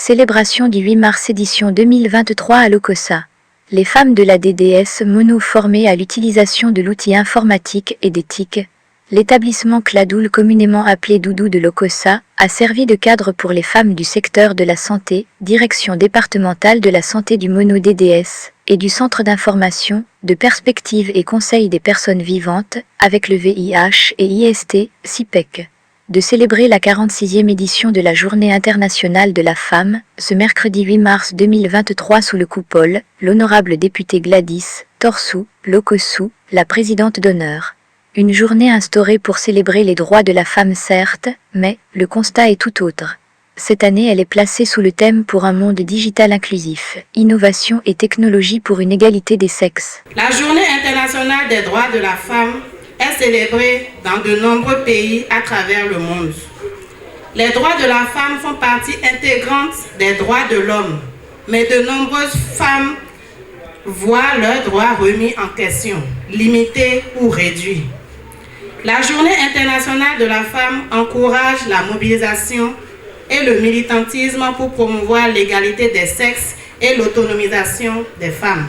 Célébration du 8 mars édition 2023 à l'OCOSA. Les femmes de la DDS Mono formées à l'utilisation de l'outil informatique et des TIC. L'établissement Cladoul, communément appelé Doudou de l'OCOSA, a servi de cadre pour les femmes du secteur de la santé, direction départementale de la santé du Mono DDS, et du Centre d'information, de perspective et conseil des personnes vivantes, avec le VIH et IST, CIPEC. De célébrer la 46e édition de la Journée internationale de la femme, ce mercredi 8 mars 2023 sous le coupole, l'honorable députée Gladys Torsou, Lokossou, la présidente d'honneur. Une journée instaurée pour célébrer les droits de la femme certes, mais le constat est tout autre. Cette année elle est placée sous le thème pour un monde digital inclusif, innovation et technologie pour une égalité des sexes. La Journée internationale des droits de la femme est célébrée dans de nombreux pays à travers le monde. Les droits de la femme font partie intégrante des droits de l'homme, mais de nombreuses femmes voient leurs droits remis en question, limités ou réduits. La Journée internationale de la femme encourage la mobilisation et le militantisme pour promouvoir l'égalité des sexes et l'autonomisation des femmes.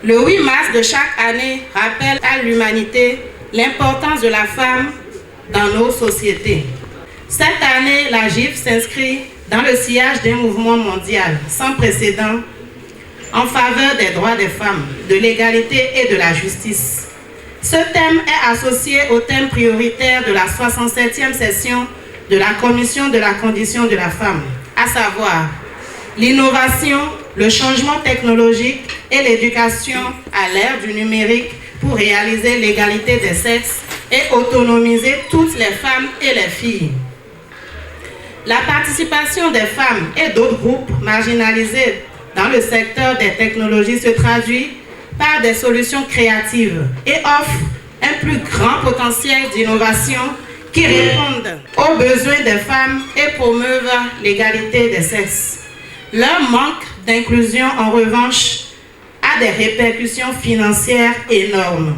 Le 8 mars de chaque année rappelle à l'humanité l'importance de la femme dans nos sociétés. Cette année, la GIF s'inscrit dans le sillage d'un mouvement mondial sans précédent en faveur des droits des femmes, de l'égalité et de la justice. Ce thème est associé au thème prioritaire de la 67e session de la Commission de la condition de la femme, à savoir l'innovation, le changement technologique et l'éducation à l'ère du numérique pour réaliser l'égalité des sexes et autonomiser toutes les femmes et les filles. La participation des femmes et d'autres groupes marginalisés dans le secteur des technologies se traduit par des solutions créatives et offre un plus grand potentiel d'innovation qui répondent aux besoins des femmes et promeuvent l'égalité des sexes. Leur manque d'inclusion, en revanche, a des répercussions financières énormes.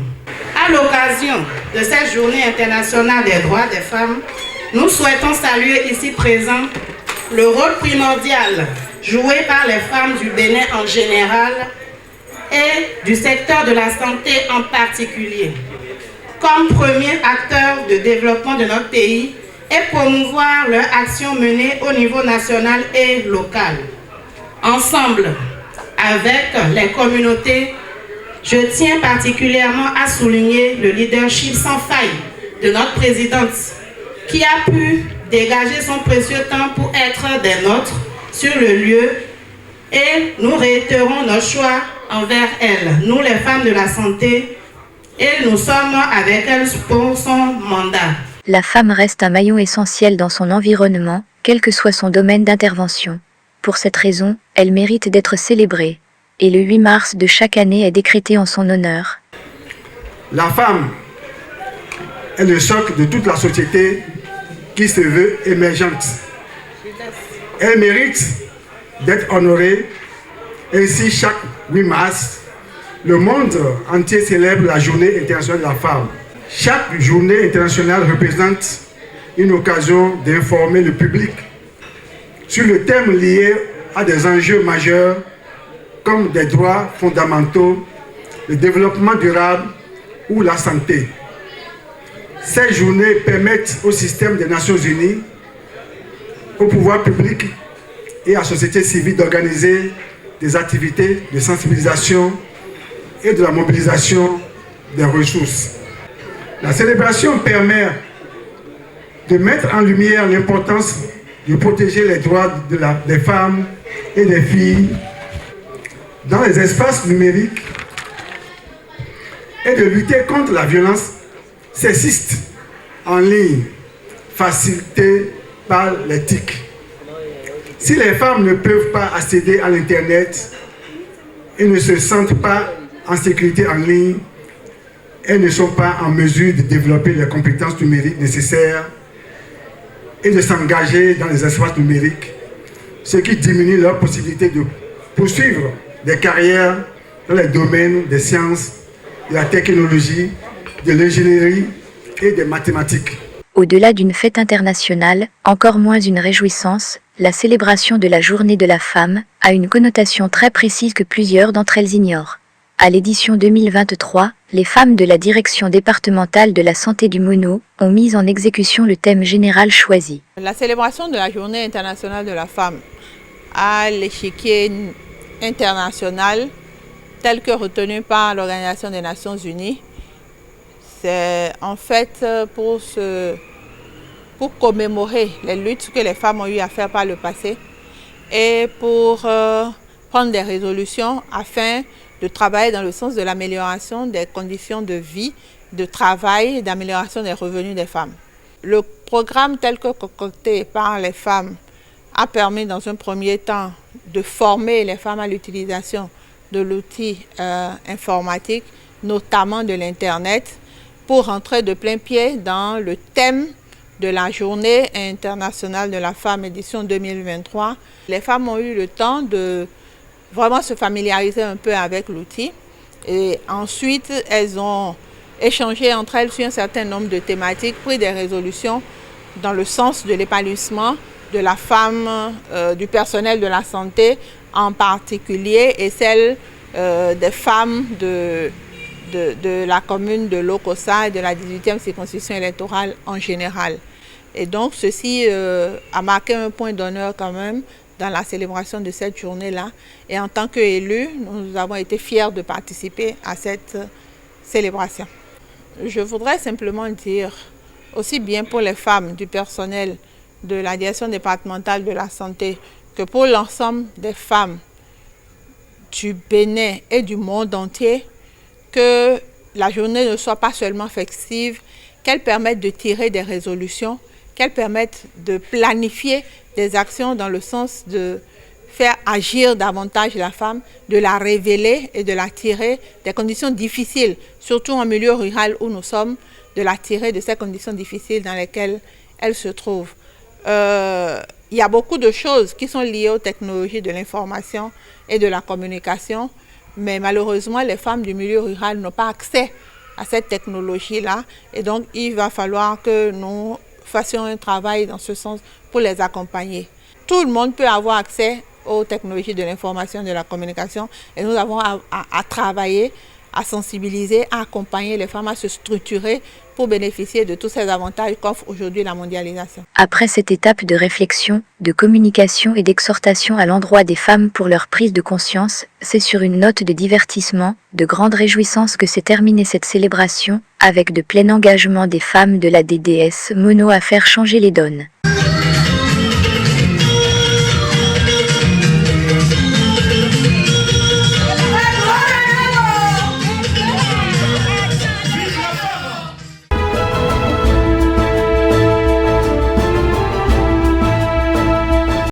À l'occasion de cette Journée internationale des droits des femmes, nous souhaitons saluer ici présent le rôle primordial joué par les femmes du Bénin en général et du secteur de la santé en particulier, comme premier acteur de développement de notre pays et promouvoir leurs actions menées au niveau national et local. Ensemble, avec les communautés, je tiens particulièrement à souligner le leadership sans faille de notre présidente qui a pu dégager son précieux temps pour être des nôtres sur le lieu et nous réitérons notre choix envers elle, nous les femmes de la santé, et nous sommes avec elle pour son mandat. La femme reste un maillon essentiel dans son environnement, quel que soit son domaine d'intervention. Pour cette raison, elle mérite d'être célébrée, et le 8 mars de chaque année est décrété en son honneur. La femme est le socle de toute la société qui se veut émergente. Elle mérite d'être honorée. Ainsi, chaque 8 mars, le monde entier célèbre la Journée internationale de la femme. Chaque journée internationale représente une occasion d'informer le public sur le thème lié à des enjeux majeurs comme des droits fondamentaux, le développement durable ou la santé. Ces journées permettent au système des Nations Unies, au pouvoir public et à la société civile d'organiser des activités de sensibilisation et de la mobilisation des ressources. La célébration permet de mettre en lumière l'importance de protéger les droits des femmes et des filles dans les espaces numériques et de lutter contre la violence sexiste en ligne, facilitée par les TIC. Si les femmes ne peuvent pas accéder à l'Internet et ne se sentent pas en sécurité en ligne, elles ne sont pas en mesure de développer les compétences numériques nécessaires et de s'engager dans les espaces numériques, ce qui diminue leur possibilité de poursuivre des carrières dans les domaines des sciences, de la technologie, de l'ingénierie et des mathématiques. Au-delà d'une fête internationale, encore moins une réjouissance, la célébration de la Journée de la femme a une connotation très précise que plusieurs d'entre elles ignorent. À l'édition 2023, les femmes de la direction départementale de la santé du Mono ont mis en exécution le thème général choisi. La célébration de la Journée internationale de la femme à l'échiquier international tel que retenu par l'Organisation des Nations Unies, c'est en fait pour commémorer les luttes que les femmes ont eu à faire par le passé et pour prendre des résolutions afin de travailler dans le sens de l'amélioration des conditions de vie, de travail et d'amélioration des revenus des femmes. Le programme tel que concocté par les femmes a permis dans un premier temps de former les femmes à l'utilisation de l'outil informatique, notamment de l'Internet, pour entrer de plein pied dans le thème de la Journée internationale de la femme, édition 2023. Les femmes ont eu le temps de vraiment se familiariser un peu avec l'outil et ensuite elles ont échangé entre elles sur un certain nombre de thématiques, pris des résolutions dans le sens de l'épanouissement de la femme, du personnel de la santé en particulier et celle des femmes de la commune de Lokossa et de la 18e circonscription électorale en général. Et donc ceci a marqué un point d'honneur quand même dans la célébration de cette journée-là. Et en tant qu'élus, nous avons été fiers de participer à cette célébration. Je voudrais simplement dire, aussi bien pour les femmes du personnel de la direction départementale de la santé que pour l'ensemble des femmes du Bénin et du monde entier, que la journée ne soit pas seulement festive, qu'elle permette de tirer des résolutions, qu'elle permette de planifier des actions dans le sens de faire agir davantage la femme, de la révéler et de la tirer des conditions difficiles, surtout en milieu rural où nous sommes, de la tirer de ces conditions difficiles dans lesquelles elle se trouve. Il y a beaucoup de choses qui sont liées aux technologies de l'information et de la communication, mais malheureusement, les femmes du milieu rural n'ont pas accès à cette technologie-là. Et donc, il va falloir que nous fassions un travail dans ce sens pour les accompagner. Tout le monde peut avoir accès aux technologies de l'information et de la communication et nous avons à travailler, à sensibiliser, à accompagner les femmes à se structurer pour bénéficier de tous ces avantages qu'offre aujourd'hui la mondialisation. Après cette étape de réflexion, de communication et d'exhortation à l'endroit des femmes pour leur prise de conscience, c'est sur une note de divertissement, de grande réjouissance que s'est terminée cette célébration, avec de plein engagement des femmes de la DDS Mono à faire changer les donnes.